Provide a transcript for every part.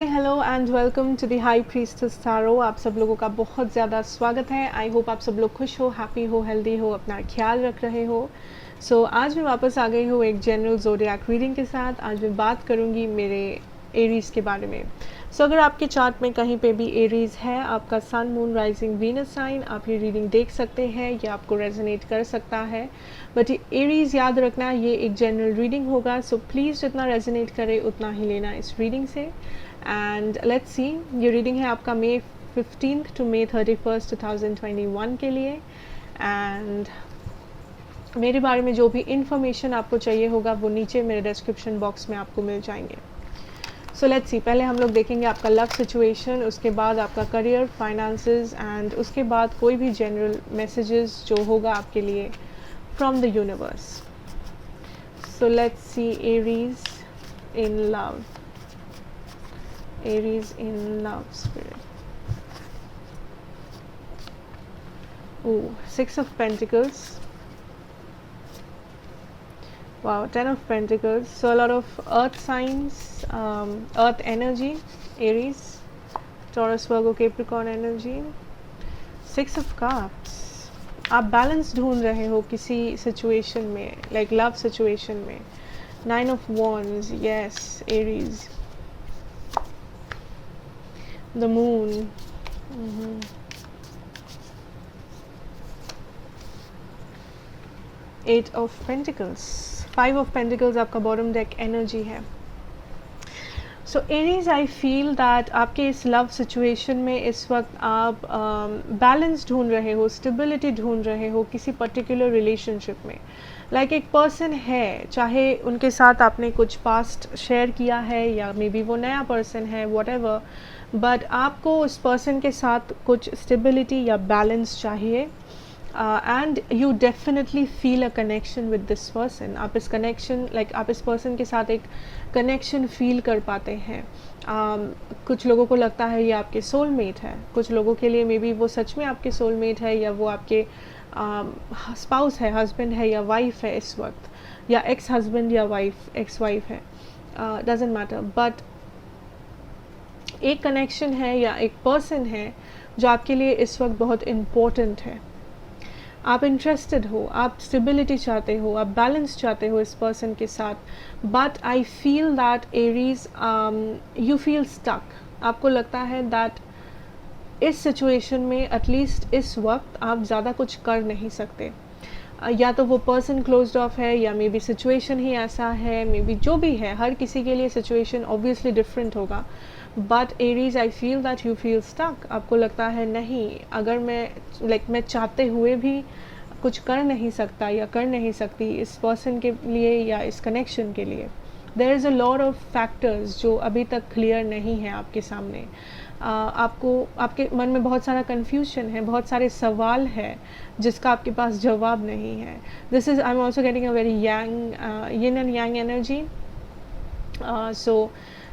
Hello and welcome to the high priestess tarot. आप सब लोगों का बहुत ज़्यादा स्वागत है। आई होप आप सब लोग खुश हो, हैप्पी हो, हेल्दी हो, अपना ख्याल रख रहे हो। आज मैं वापस आ गई हूँ एक जनरल ज़ोडिएक रीडिंग के साथ। आज मैं बात करूँगी मेरे एरीज़ के बारे में। अगर आपके चार्ट में कहीं पे भी एरीज़ है, आपका सन, मून, राइजिंग, वीनस साइन, आप ये रीडिंग देख सकते हैं। ये आपको रेजोनेट कर सकता है, बट ये एरीज़ याद रखना, ये एक जनरल रीडिंग होगा। प्लीज़ जितना रेजोनेट करे उतना ही लेना इस रीडिंग से। एंड लेट्स सी, ये रीडिंग है आपका May 15th to May 31st 2021 के लिए। एंड मेरे बारे में जो भी इंफॉर्मेशन आपको चाहिए होगा वो नीचे मेरे डिस्क्रिप्शन बॉक्स में आपको मिल जाएंगे। लेट्स सी, पहले हम लोग देखेंगे आपका लव सिचुएशन, उसके बाद आपका करियर, फाइनेंसेस, एंड उसके बाद कोई भी जनरल मैसेजेस जो होगा आपके लिए from the universe. Let's see Aries in love. Aries in love spirit. Ooh, Six of Pentacles. Wow, Ten of Pentacles. So a lot of earth signs, earth energy, Aries, Taurus, Virgo, Capricorn energy. Six of Cups. आप balance ढूंढ रहे हो किसी situation में, like love situation में. Nine of Wands, yes, Aries. The moon. Eight of Pentacles. Five of Pentacles आपका bottom deck energy है. Aries, I feel that आपके इस लव सिचुएशन में इस वक्त आप बैलेंस ढूंढ रहे हो, स्टेबिलिटी ढूंढ रहे हो किसी पर्टिकुलर रिलेशनशिप में. लाइक एक पर्सन है, चाहे उनके साथ आपने कुछ पास्ट शेयर किया है या मे बी वो नया पर्सन है, व्हाटएवर, बट आपको उस पर्सन के साथ कुछ स्टेबिलिटी या बैलेंस चाहिए. And you definitely feel a connection with this person. आप इस कनेक्शन, लाइक आप इस पर्सन के साथ एक कनेक्शन फील कर पाते हैं. कुछ लोगों को लगता है ये आपके सोलमेट है, कुछ लोगों के लिए मे बी वो सच में आपके सोलमेट है, या वो आपके स्पाउस है, हस्बैंड है या वाइफ है इस वक्त, या एक्स हस्बैंड या वाइफ, एक्स वाइफ है, डजेंट मैटर. बट एक कनेक्शन है या एक पर्सन है जो आपके लिए इस वक्त बहुत इम्पोर्टेंट है. आप इंटरेस्टेड हो, आप स्टेबिलिटी चाहते हो, आप बैलेंस चाहते हो इस पर्सन के साथ. But I feel that Aries, you feel stuck. आपको लगता है दैट इस सिचुएशन में एटलीस्ट इस वक्त आप ज़्यादा कुछ कर नहीं सकते. या तो वो पर्सन क्लोज्ड ऑफ है, या मे बी सिचुएशन ही ऐसा है, मे बी जो भी है, हर किसी के लिए सिचुएशन ऑब्वियसली डिफरेंट होगा. But Aries, I feel that you feel stuck. आपको लगता है नहीं, अगर मैं चाहते हुए भी कुछ कर नहीं सकता या कर नहीं सकती इस पर्सन के लिए या इस कनेक्शन के लिए. There is a lot of factors जो अभी तक क्लियर नहीं है आपके सामने. आपको, आपके मन में बहुत सारा कन्फ्यूजन है, बहुत सारे सवाल है जिसका आपके पास जवाब नहीं है. This is, I am also getting a very Yang, yin and yang energy.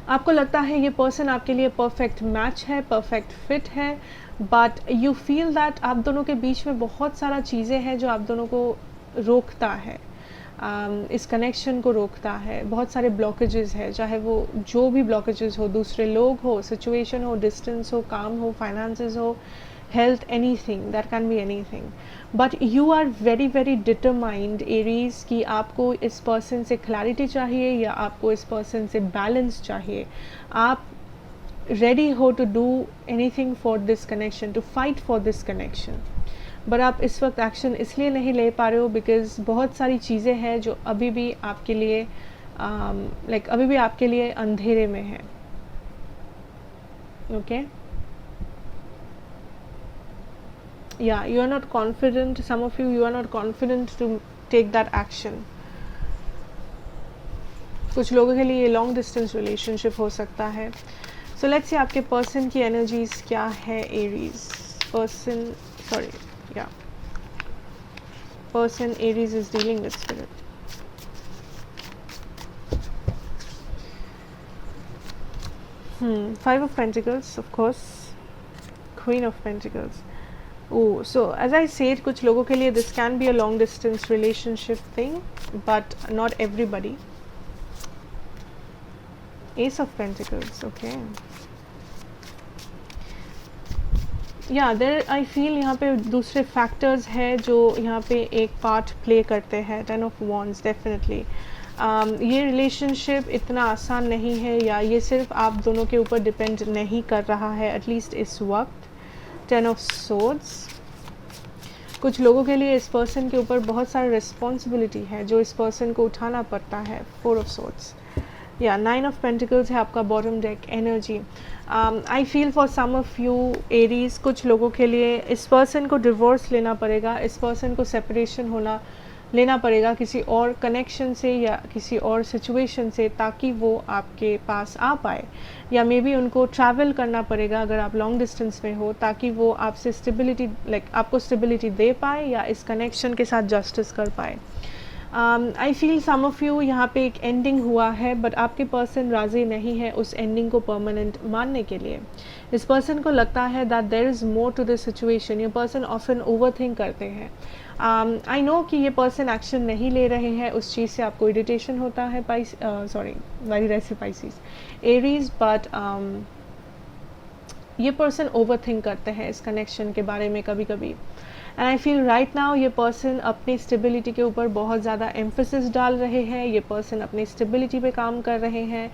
आपको लगता है ये पर्सन आपके लिए परफेक्ट मैच है, परफेक्ट फिट है, बट यू फील दैट आप दोनों के बीच में बहुत सारा चीज़ें हैं जो आप दोनों को रोकता है, इस कनेक्शन को रोकता है. बहुत सारे ब्लॉकेजेस है, चाहे वो जो भी ब्लॉकेजेस हो, दूसरे लोग हो, सिचुएशन हो, डिस्टेंस हो, काम हो, फाइनेंसेस हो, health, anything, that can be anything. But you are very very determined, Aries, कि आपको इस पर्सन से क्लैरिटी चाहिए या आपको इस पर्सन से बैलेंस चाहिए. आप रेडी हो to do anything for this connection, to fight for this connection. But आप इस वक्त एक्शन इसलिए नहीं ले पा रहे हो बिकॉज बहुत सारी चीज़ें हैं जो अभी भी आपके लिए अभी भी आपके लिए अंधेरे में है. Okay, yeah, you are not confident, some of you are not confident to take that action. कुछ लोगों के लिए ये लॉन्ग डिस्टेंस रिलेशनशिप हो सकता है. लेट्स सी आपके पर्सन की एनर्जीज क्या है. Aries person, person Aries is dealing with spirit. Five of Pentacles, of course, Queen of Pentacles. So as I said, कुछ लोगों के लिए this can be a long distance relationship thing, but not everybody. S of pentacles, okay. या देर I feel यहाँ पे दूसरे factors है जो यहाँ पे एक पार्ट प्ले करते हैं। 10 ऑफ वॉन्ड्स डेफिनेटली ये रिलेशनशिप इतना आसान नहीं है, या ये सिर्फ आप दोनों के ऊपर डिपेंड नहीं कर रहा है एटलीस्ट इस वक्त। 10 ऑफ सोर्ड्स, कुछ लोगों के लिए इस पर्सन के ऊपर बहुत सारी रिस्पॉन्सिबिलिटी है जो इस पर्सन को उठाना पड़ता है। 4 ऑफ सोर्ड्स, या 9 ऑफ पेंटिकल्स है आपका bottom deck energy. I feel for some of you Aries, कुछ लोगों के लिए इस पर्सन को डिवोर्स लेना पड़ेगा, इस पर्सन को सेपरेशन लेना पड़ेगा किसी और कनेक्शन से या किसी और सिचुएशन से, ताकि वो आपके पास आ पाए, या मे बी उनको ट्रैवल करना पड़ेगा अगर आप लॉन्ग डिस्टेंस में हो, ताकि वो आपसे स्टेबिलिटी आपको स्टेबिलिटी दे पाए या इस कनेक्शन के साथ जस्टिस कर पाए। I feel some of you यहाँ पे एक एंडिंग हुआ है, बट आपके पर्सन राज़ी नहीं है उस एंडिंग को परमानेंट मानने के लिए। इस पर्सन को लगता है that there is more to this situation. ये पर्सन ऑफन ओवरथिंक करते हैं। आई नो कि ये पर्सन एक्शन नहीं ले रहे हैं, उस चीज़ से आपको इरिटेशन होता है, वेरी रेसिव पाइसिस एरीज, बट ये पर्सन ओवरथिंक करते हैं इस कनेक्शन के बारे में कभी कभी। And I feel right now ये पर्सन अपनी स्टेबिलिटी के ऊपर बहुत ज़्यादा एम्फेसिस डाल रहे हैं, ये पर्सन अपनी स्टेबिलिटी पे काम कर रहे हैं।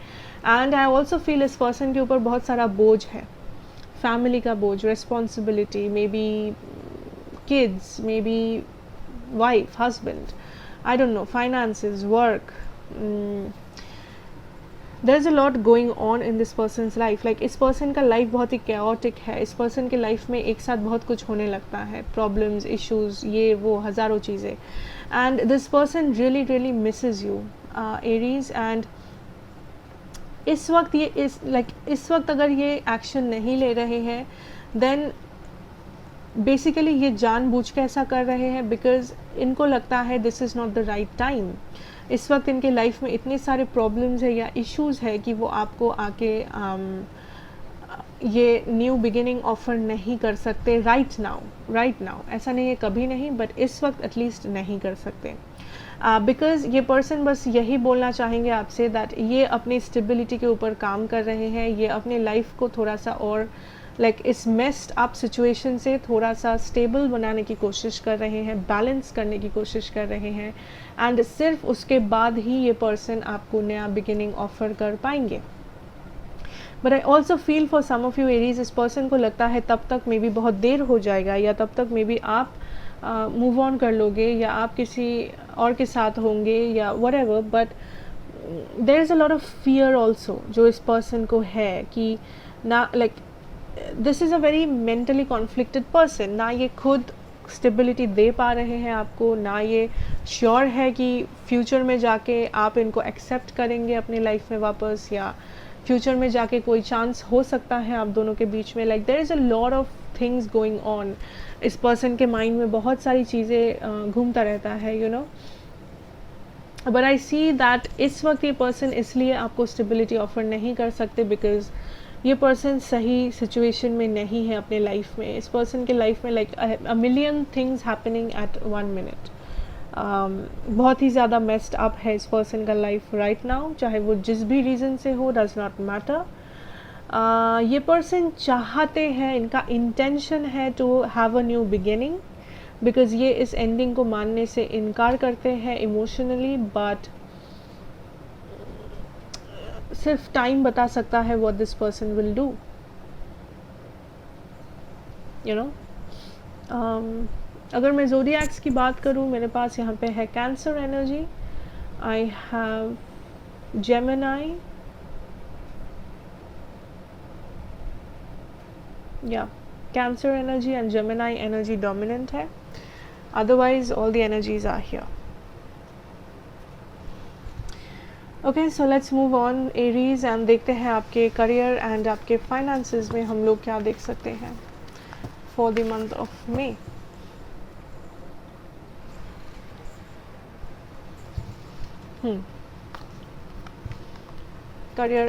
एंड आई ऑल्सो फील इस पर्सन के ऊपर बहुत सारा बोझ है, फैमिली का बोझ, responsibility, maybe kids, maybe wife, husband, I don't know, finances, work. There is a lot going on in this person's life. Like इस पर्सन का लाइफ बहुत ही कैओटिक है, इस पर्सन के लाइफ में एक साथ बहुत कुछ होने लगता है, प्रॉब्लम्स, इश्यूज, ये वो हज़ारों चीज़ें। And this person really really misses you Aries. And इस वक्त इस वक्त अगर ये एक्शन नहीं ले रहे हैं, देन बेसिकली ये जानबूझ के ऐसा कर रहे हैं, बिकॉज इनको लगता है this is not the right time. इस वक्त इनके लाइफ में इतने सारे प्रॉब्लम्स है या इश्यूज है कि वो आपको आके ये न्यू बिगिनिंग ऑफर नहीं कर सकते राइट नाउ। ऐसा नहीं है कभी नहीं, बट इस वक्त एटलीस्ट नहीं कर सकते, बिकॉज ये पर्सन बस यही बोलना चाहेंगे आपसे दैट ये अपनी स्टेबिलिटी के ऊपर काम कर रहे हैं, ये अपने लाइफ को थोड़ा सा और इस मेस्ड अप सिचुएशन से थोड़ा सा स्टेबल बनाने की कोशिश कर रहे हैं, बैलेंस करने की कोशिश कर रहे हैं। एंड सिर्फ उसके बाद ही ये पर्सन आपको नया बिगिनिंग ऑफर कर पाएंगे। But I also feel for some of you Aries, इस पर्सन को लगता है तब तक मे बी बहुत देर हो जाएगा, या तब तक मे बी आप मूव ऑन कर लोगे, या आप किसी और के साथ होंगे, या whatever. But there is a lot of fear also जो इस पर्सन को है कि ना, this is a very mentally conflicted person. ना ये खुद स्टेबिलिटी दे पा रहे हैं आपको, ना ये श्योर है कि फ्यूचर में जाके आप इनको एक्सेप्ट करेंगे अपने लाइफ में वापस, या फ्यूचर में जाके कोई चांस हो सकता है आप दोनों के बीच में। There is a lot of things going on. इस पर्सन के माइंड में बहुत सारी चीज़ें घूमता रहता है, you know. But I see that इस वक्त ये पर्सन इसलिए आपको स्टेबिलिटी ऑफर नहीं कर सकते बिकॉज ये पर्सन सही सिचुएशन में नहीं है अपने लाइफ में। इस पर्सन के लाइफ में a million things happening at 1 minute. बहुत ही ज़्यादा मेस्ड अप है इस पर्सन का लाइफ राइट नाउ, चाहे वो जिस भी रीज़न से हो, डज नॉट मैटर। ये पर्सन चाहते हैं, इनका इंटेंशन है to have a new beginning, because ये इस एंडिंग को मानने से इनकार करते हैं इमोशनली, बट सिर्फ टाइम बता सकता है what this person will do, you know. अगर मैं ज़ोडिएक्स की बात करूँ, मेरे पास यहाँ पे है cancer energy, I have Gemini, या cancer energy and Gemini energy dominant है, otherwise all the energies are here. Okay, so let's move on Aries एंड देखते हैं आपके करियर एंड आपके फाइनेंसेस में हम लोग क्या देख सकते हैं for the month of May. Career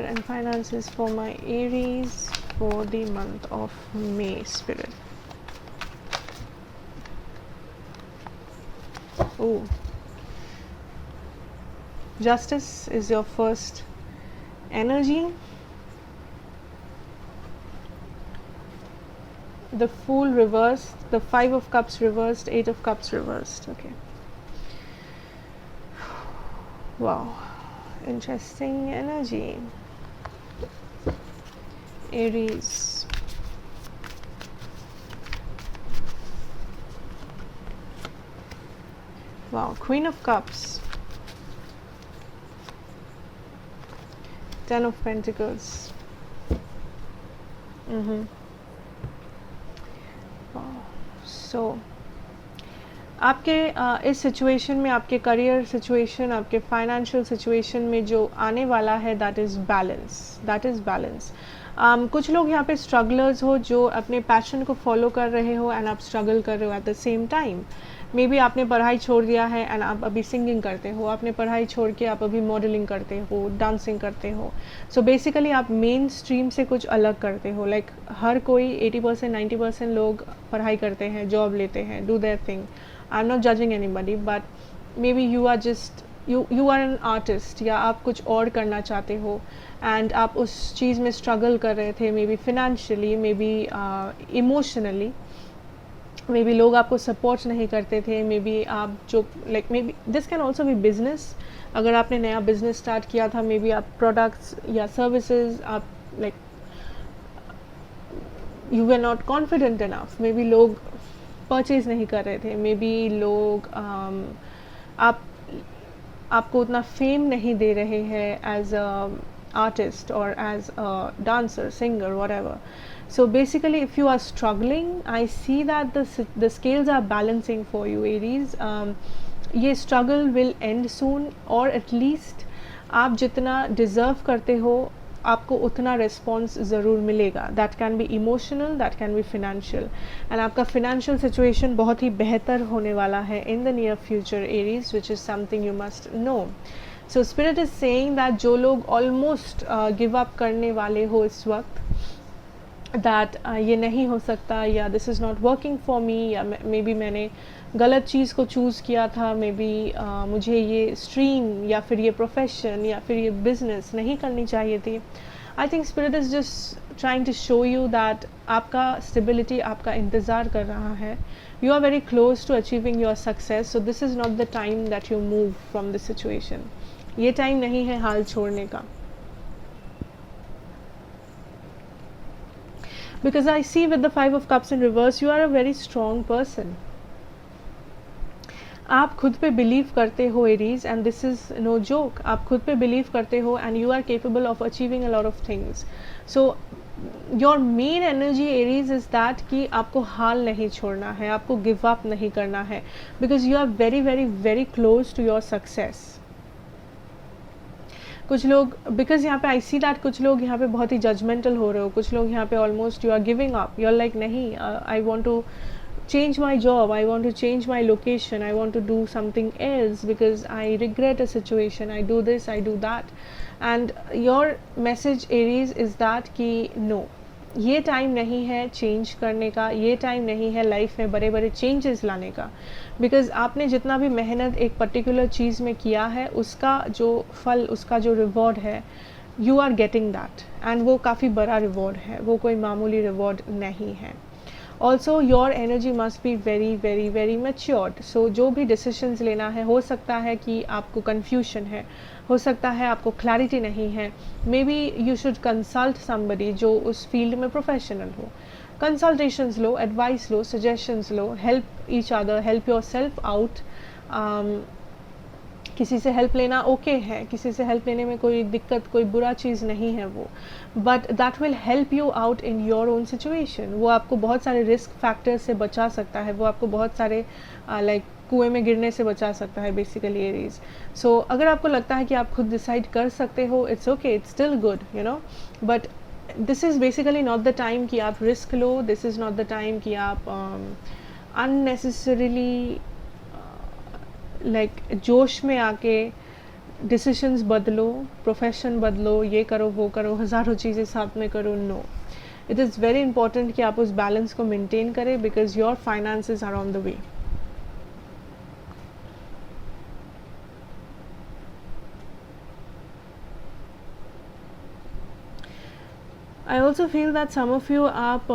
and finances for my Aries for the month of May, spirit. Oh, Justice is your first energy. The Fool reversed, the 5 of Cups reversed, 8 of Cups reversed. Okay. Wow. Interesting energy. Aries. Wow. Queen of Cups. 10 of Pentacles. सो आपके इस situation में, आपके career situation, आपके financial situation में जो आने वाला है, दैट इज़ बैलेंस. कुछ लोग यहाँ पे स्ट्रगलर्स हो जो अपने पैशन को फॉलो कर रहे हो एंड आप स्ट्रगल कर रहे हो at the same time. May be आपने पढ़ाई छोड़ दिया है एंड आप अभी सिंगिंग करते हो, आपने पढ़ाई छोड़ के आप अभी मॉडलिंग करते हो, डांसिंग करते हो. सो बेसिकली आप मेन स्ट्रीम से कुछ अलग करते हो. लाइक हर कोई 80% 90% लोग पढ़ाई करते हैं, जॉब लेते हैं, do their thing. I am not judging anybody, but maybe you are just you are an artist, या आप कुछ और करना चाहते हो एंड आप उस चीज़ में स्ट्रगल कर रहे थे, may be financially, may be emotionally, may be लोग आपको सपोर्ट नहीं करते थे, मे बी आप जो like may be this can also B business. अगर आपने नया बिजनेस स्टार्ट किया था, मे बी आप प्रोडक्ट्स या सर्विसेज आप like you were not confident enough, may be लोग परचेज नहीं कर रहे थे, मे बी लोग आपको उतना फेम नहीं दे रहे हैं as a artist or as a dancer, singer, whatever. So basically if you are struggling, I see that the scales are balancing for you, Aries. ये struggle will end soon, और at least आप जितना deserve करते हो आपको उतना response ज़रूर मिलेगा. That can be emotional, that can be financial, and आपका फिनेंशियल सिचुएशन बहुत ही बेहतर होने वाला है in the near future, Aries, which is something you must know. So spirit is saying that जो लोग ऑलमोस्ट गिव अप करने वाले हो इस वक्त, दैट ये नहीं हो सकता, या this is not working for me, या मे बी मैंने गलत चीज़ को चूज़ किया था, मे बी मुझे ये स्ट्रीम या फिर ये प्रोफेशन या फिर ये बिजनेस नहीं करनी चाहिए थी. I think spirit is just trying to show you that आपका स्टेबिलिटी आपका इंतज़ार कर रहा है. You are very close to achieving your success, so this is not the time that you move from this situation. ये time नहीं है हाल छोड़ने का. Because I see with the 5 of Cups in reverse, you are a very strong person. आप खुद पे believe करते हो, Aries, and this is no joke. आप खुद पे बिलीव करते हो and you are capable of achieving a lot of things. So your main energy, Aries, is that कि आपको हाल नहीं छोड़ना है, आपको गिव अप नहीं करना है, because you are very very very close to your success. कुछ लोग, बिकॉज यहाँ पे आई सी दैट कुछ लोग यहाँ पे बहुत ही जजमेंटल हो रहे हो, कुछ लोग यहाँ पे almost you are giving up, you are like नहीं, I want to change my job, I want to change my location, I want to do something else because I regret a situation, I do this, I do that. And your message, Aries, is that कि no, ये time नहीं है change करने का, ये time नहीं है life में बड़े बड़े चेंजेस लाने का, बिकॉज आपने जितना भी मेहनत एक पर्टिकुलर चीज़ में किया है उसका जो फल, उसका जो रिवॉर्ड है, you are getting that, and वो काफ़ी बड़ा रिवॉर्ड है, वो कोई मामूली रिवॉर्ड नहीं है. Also your energy must be very very very matured. So जो भी डिसीजंस लेना है, हो सकता है कि आपको कन्फ्यूजन है, हो सकता है आपको क्लैरिटी नहीं है, may be you should consult somebody जो उस फील्ड में प्रोफेशनल हो. Consultations low, advice low, suggestions low, help each other, help your self out. किसी से हेल्प लेना ओके है, किसी से हेल्प लेने में कोई दिक्कत, कोई बुरा चीज़ नहीं है वो, but that will help you out in your own situation. वो आपको बहुत सारे रिस्क फैक्टर्स से बचा सकता है, वो आपको बहुत सारे लाइक कुएं में गिरने से बचा सकता है बेसिकली, एरीज. सो अगर आपको लगता है कि आप खुद डिसाइड कर सकते हो, it's okay, it's still good, you know, but this is basically not the time कि आप risk low, this is not the time कि आप अननेसेसरीली लाइक जोश में आके डिसीशंस बदलो, प्रोफेशन बदलो, ये करो वो करो, हज़ारों चीज़ें साथ में करो. No, it is very important कि आप उस बैलेंस को मेंटेन करें, because your finances are on the way. I also feel that some of you आप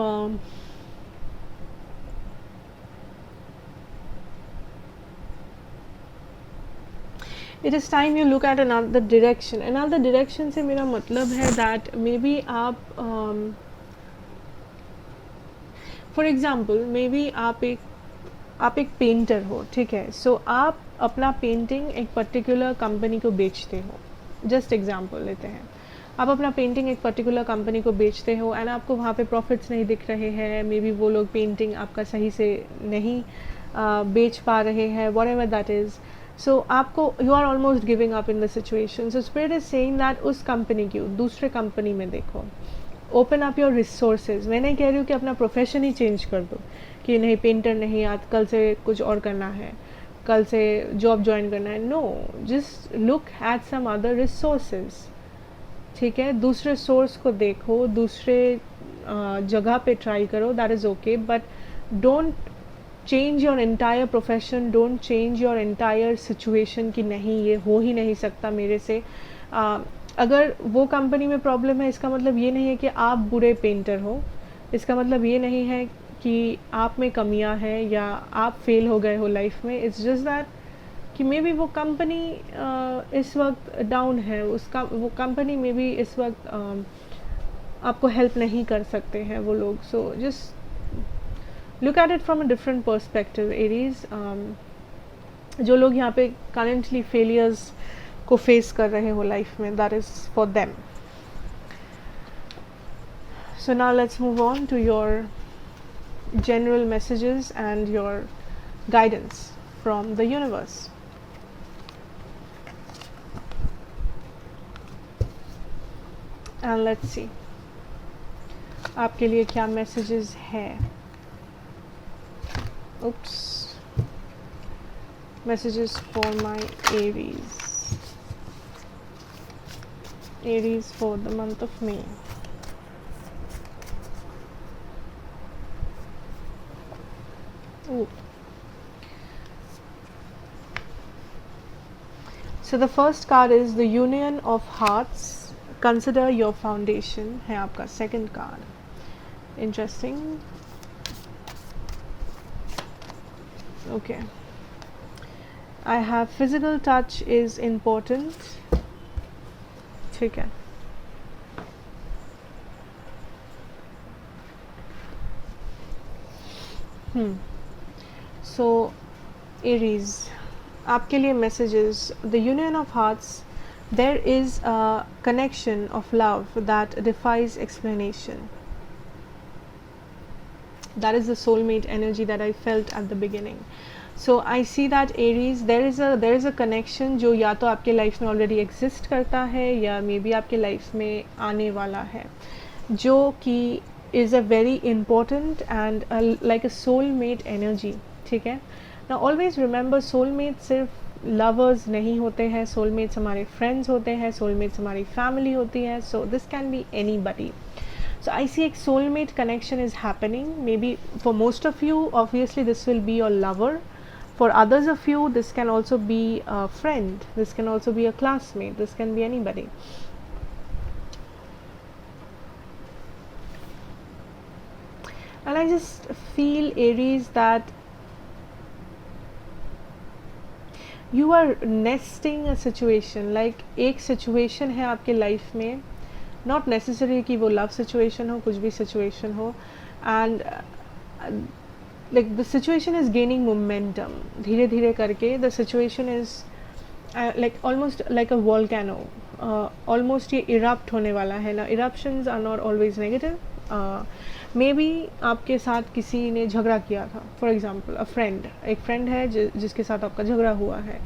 it is time you look at another direction. Another direction से मेरा मतलब है that maybe आप for example maybe आप एक पेंटर हो, ठीक है, सो आप अपना पेंटिंग एक पर्टिकुलर कंपनी को बेचते हो, जस्ट एग्जांपल लेते हैं, आप अपना पेंटिंग एक पर्टिकुलर कंपनी को बेचते हो एंड आपको वहाँ पे प्रॉफिट्स नहीं दिख रहे हैं, मे बी वो लोग पेंटिंग आपका सही से नहीं बेच पा रहे हैं, whatever that is, so आपको you are almost giving up in the situation, so spirit is saying that उस कंपनी की दूसरे कंपनी में देखो, ओपन अप योर रिसोर्सेज। मैं नहीं कह रही हूँ कि अपना प्रोफेशन ही चेंज कर दो कि नहीं पेंटर नहीं, आज कल से कुछ और करना है, कल से जॉब ज्वाइन करना है, no, just look at some other resources, ठीक है, दूसरे सोर्स को देखो, दूसरे जगह पे ट्राई करो, that is okay, but don't change your entire profession, don't change your entire situation कि नहीं ये हो ही नहीं सकता मेरे से। अगर वो कंपनी में प्रॉब्लम है इसका मतलब ये नहीं है कि आप बुरे पेंटर हो, इसका मतलब ये नहीं है कि आप में कमियां हैं या आप फेल हो गए हो लाइफ में, इट्स जस्ट दैट कि मे बी वो कंपनी इस वक्त डाउन है, उसका वो कंपनी में भी इस वक्त आपको हेल्प नहीं कर सकते हैं वो लोग, so just look at it from a different perspective Aries. जो लोग यहाँ पे करेंटली फेलियर्स को फेस कर रहे हो लाइफ में, that is for them. So now let's move on to your general messages and your guidance from the universe. And let's see आपके लिए क्या messages है। Oops. Messages for my Aries. Aries for the month of May. Ooh. So the first card is the Union of Hearts. Consider your foundation. है आपका second card. Interesting. Okay. I have physical touch is important. ठीक है. So Aries, आपके लिए messages, the union of hearts, there is a connection of love that defies explanation. That is the soulmate energy that I felt at the beginning. So I see that Aries, there is a connection जो या तो आपके life में already exist करता है या may be आपके life में आने वाला है, जो कि is a very important and like a soulmate energy, ठीक है। Now always remember soulmate सिर्फ lovers नहीं होते हैं, soulmates हमारे friends होते हैं, soulmates हमारी family होती है, so this can be anybody. So I see a soulmate connection is happening, maybe for most of you obviously this will be your lover, for others of you this can also be a friend, this can also be a classmate, this can be anybody. And I just feel Aries that you are nesting a situation, like एक situation है आपके life में, not necessary कि वो love situation हो, कुछ भी situation हो, and like the situation is gaining momentum, धीरे धीरे करके the situation is like almost like a volcano, almost ये erupt होने वाला है ना। Eruptions are not always negative. May be आपके साथ किसी ने झगड़ा किया था, फॉर एग्ज़ाम्पल अ फ्रेंड, एक फ्रेंड है जिसके साथ आपका झगड़ा हुआ है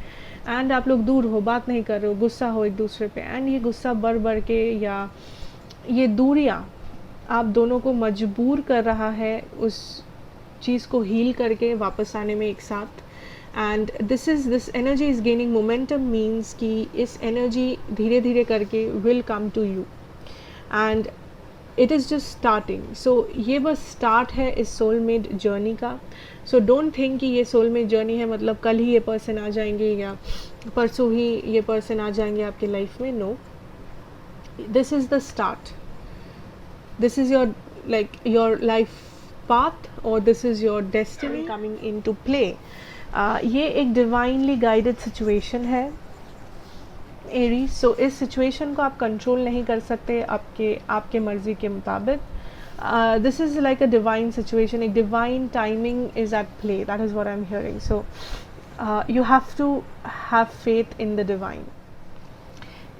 एंड आप लोग दूर हो, बात नहीं कर रहे हो, गुस्सा हो एक दूसरे पे, एंड ये गुस्सा बढ़ के या ये दूरियाँ आप दोनों को मजबूर कर रहा है उस चीज़ को हील करके वापस आने में एक साथ, and this energy is gaining momentum, means कि इस एनर्जी धीरे धीरे करके will come to you and it is just starting. So ये बस स्टार्ट है इस सोलमेट जर्नी का। सो डोंट थिंक कि ये सोलमेट जर्नी है मतलब कल ही ये पर्सन आ जाएंगे या परसों ही ये पर्सन आ जाएंगे आपके लाइफ में, no, this is the start. this is your, like, your life path, or this is your destiny coming into play. ये एक divinely guided situation है एरीज. सो इस सिचुएशन को आप कंट्रोल नहीं कर सकते आपके मर्ज़ी के मुताबिक. This is like a divine situation, एक divine timing is at play. That is what I am hearing. So you have to have faith in the divine,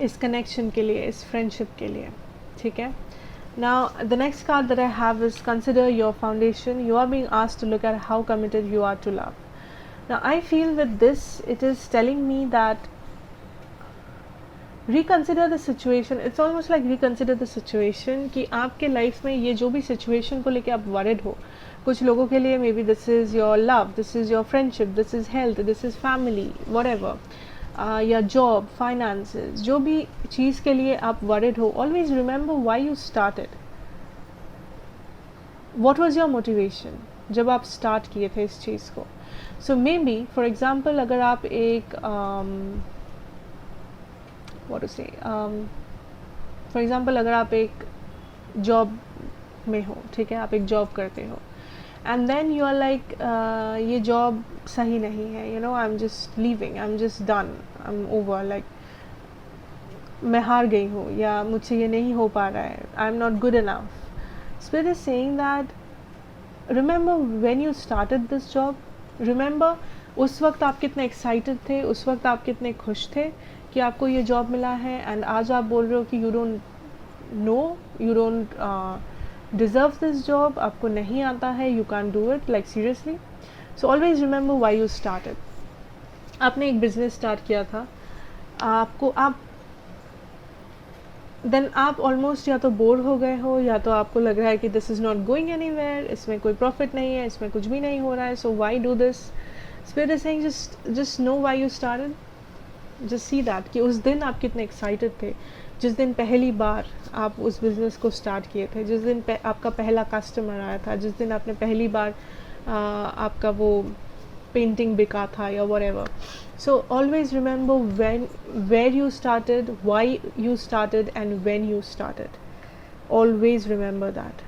इस कनेक्शन के लिए, इस फ्रेंडशिप के लिए. ठीक है. Now the next card that I have is consider your foundation. You are being asked to look at how committed you are to love. Now I feel with this it is telling me that reconsider the situation. It's almost like reconsider the situation कि आपके life में ये जो भी situation को लेके आप worried हो, कुछ लोगों के लिए may be this is your love, this is your friendship, this is health, this is family, whatever, या जॉब, फाइनेंसेस, जो भी चीज़ के लिए आप वरिड हो, always remember why you started. What was your motivation जब आप स्टार्ट किए थे इस चीज़ को. सो मे बी फॉर एग्जाम्पल अगर आप एक what to say, for example अगर आप एक जॉब में हो, ठीक है, आप एक जॉब करते हो, and then you are like ये जॉब सही नहीं है, you know, I am just leaving, I am just done, I am over, like मैं हार गई हूँ, या मुझसे ये नहीं हो पा रहा है, आई am not good enough. Spirit is saying that remember when you started this job. Remember उस वक्त आप कितने एक्साइटेड थे, उस वक्त आप कितने खुश थे कि आपको ये जॉब मिला है, एंड आज आप बोल रहे हो कि you don't know, you don't deserve this job, आपको नहीं आता है, you can do it, like seriously. So always remember why you started. आपने एक बिजनेस स्टार्ट किया था, आप देन आप ऑलमोस्ट या तो बोर हो गए हो, या तो आपको लग रहा है कि this is not going anywhere, इसमें कोई प्रॉफिट नहीं है, इसमें कुछ भी नहीं हो रहा है, so why do this. Spirit is saying just know why you started. Just see that कि उस दिन आप कितने एक्साइटेड थे, जिस दिन पहली बार आप उस बिज़नेस को स्टार्ट किए थे, जिस दिन आपका पहला कस्टमर आया था, जिस दिन आपने पहली बार आपका वो पेंटिंग बिका था, या whatever. So always remember where you started, why you started, and when you started. Always remember that.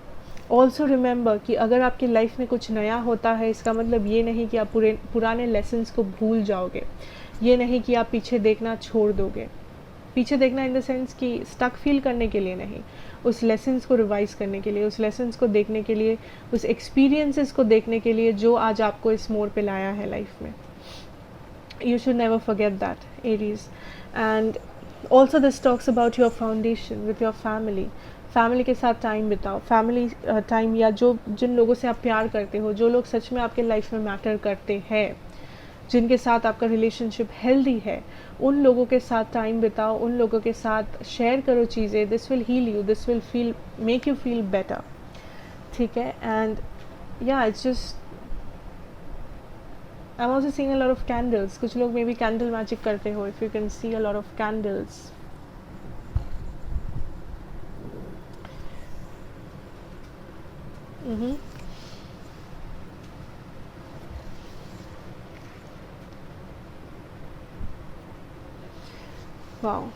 Also remember कि अगर आपकी लाइफ में कुछ नया होता है, इसका मतलब ये नहीं कि आप पुराने लेसन्स को भूल जाओगे, ये नहीं कि आप पीछे देखना छोड़ दोगे. पीछे देखना इन द सेंस कि स्टक फील करने के लिए नहीं, उस लेसन्स को रिवाइज करने के लिए, उस लेसन्स को देखने के लिए, उस एक्सपीरियंसेस को देखने के लिए जो आज आपको इस मोड़ पे लाया है लाइफ में. You should never forget that, Aries. And also this talks about your foundation with your family. Family के साथ टाइम बिताओ, फैमिली टाइम, या जिन लोगों से आप प्यार करते हो, जो लोग सच में आपके लाइफ में मैटर करते हैं, जिनके साथ आपका रिलेशनशिप हेल्दी है, उन लोगों के साथ टाइम बिताओ, उन लोगों के साथ शेयर करो चीज़ें. This will heal you, this will make you feel better. ठीक है. And yeah it's just, I am also seeing a lot of candles. कुछ लोग मे बी कैंडल मैजिक करते हो. If you can see a lot of candles. Wow.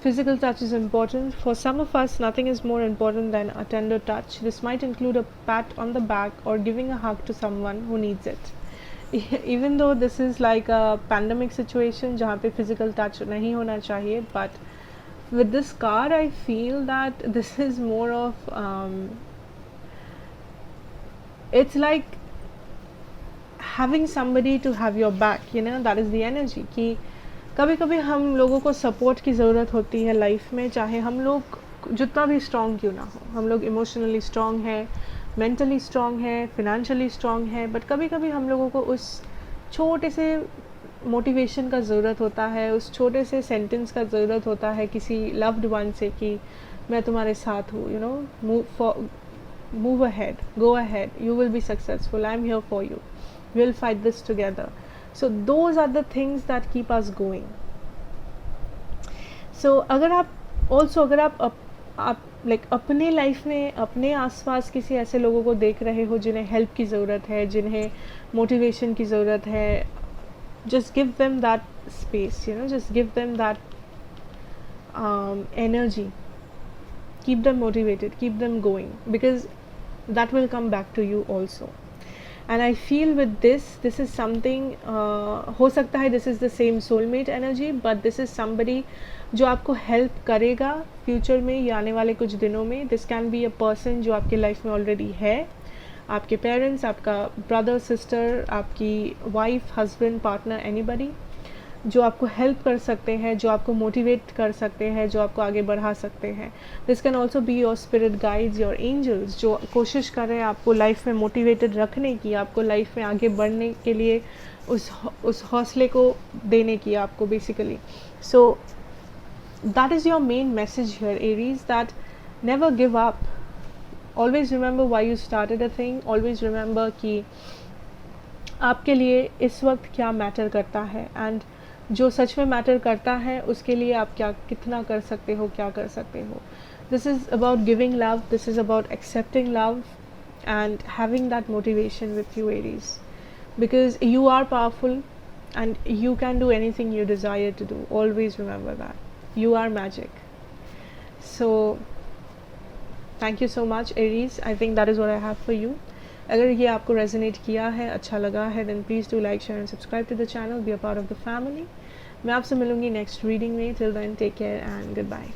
Physical touch is important. For some of us, nothing is more important than a tender touch. This might include a pat on the back or giving a hug to someone who needs it. Even though this is like a pandemic situation जहाँ पे physical touch नहीं होना चाहिए, but with this card I feel that this is more of it's like having somebody to have your back, you know, that is the energy. कि कभी कभी हम लोगों को सपोर्ट की ज़रूरत होती है लाइफ में, चाहे हम लोग जितना भी स्ट्रॉन्ग क्यों ना हो. हम लोग इमोशनली स्ट्रॉन्ग है, मेंटली स्ट्रॉन्ग है, फिनेंशियली स्ट्रॉन्ग है, बट कभी कभी हम लोगों को उस छोटे से मोटिवेशन का ज़रूरत होता है, उस छोटे से सेंटेंस का ज़रूरत होता है किसी लव्ड वन से कि मैं तुम्हारे साथ हूँ, you know, move ahead, go ahead, you will be successful, I'm here for you, we'll fight this together. So those are the things that keep us going. So अगर आप also अगर आप like अपने लाइफ में अपने आसपास किसी ऐसे लोगों को देख रहे हो जिन्हें हेल्प की ज़रूरत है, जिन्हें मोटिवेशन की ज़रूरत है, just give them that space, you know, just give them that energy keep them motivated, keep them going, because that will come back to you also. And I feel with this is something, हो सकता है this is the same soulmate energy, but this is somebody जो आपको help करेगा future में या आने वाले कुछ दिनों में. This can be a person जो आपके लाइफ में ऑलरेडी है, आपके पेरेंट्स, आपका ब्रदर सिस्टर, आपकी वाइफ, हस्बैंड, पार्टनर, एनीबडी जो आपको हेल्प कर सकते हैं, जो आपको मोटिवेट कर सकते हैं, जो आपको आगे बढ़ा सकते हैं. This can also be your spirit guides, your angels, जो कोशिश कर रहे हैं आपको लाइफ में मोटिवेटेड रखने की, आपको लाइफ में आगे बढ़ने के लिए उस हौसले को देने की आपको basically. So that is your main message here Aries, that never give up. Always remember why you started a thing. Always remember कि आपके लिए इस वक्त क्या मैटर करता है, एंड जो सच में मैटर करता है उसके लिए आप क्या कितना कर सकते हो, क्या कर सकते हो. This is about giving love, this is about accepting love and having that motivation with you Aries, because you are powerful and you can do anything you desire to do. Always remember that you are magic. So thank you so much Aries. I think that is what I have for you. अगर ये आपको resonate किया है, अच्छा लगा है, then please do like, share and subscribe to the channel, be a part of the family. मैं आपसे मिलूंगी नेक्स्ट रीडिंग में. Till then take care and good bye.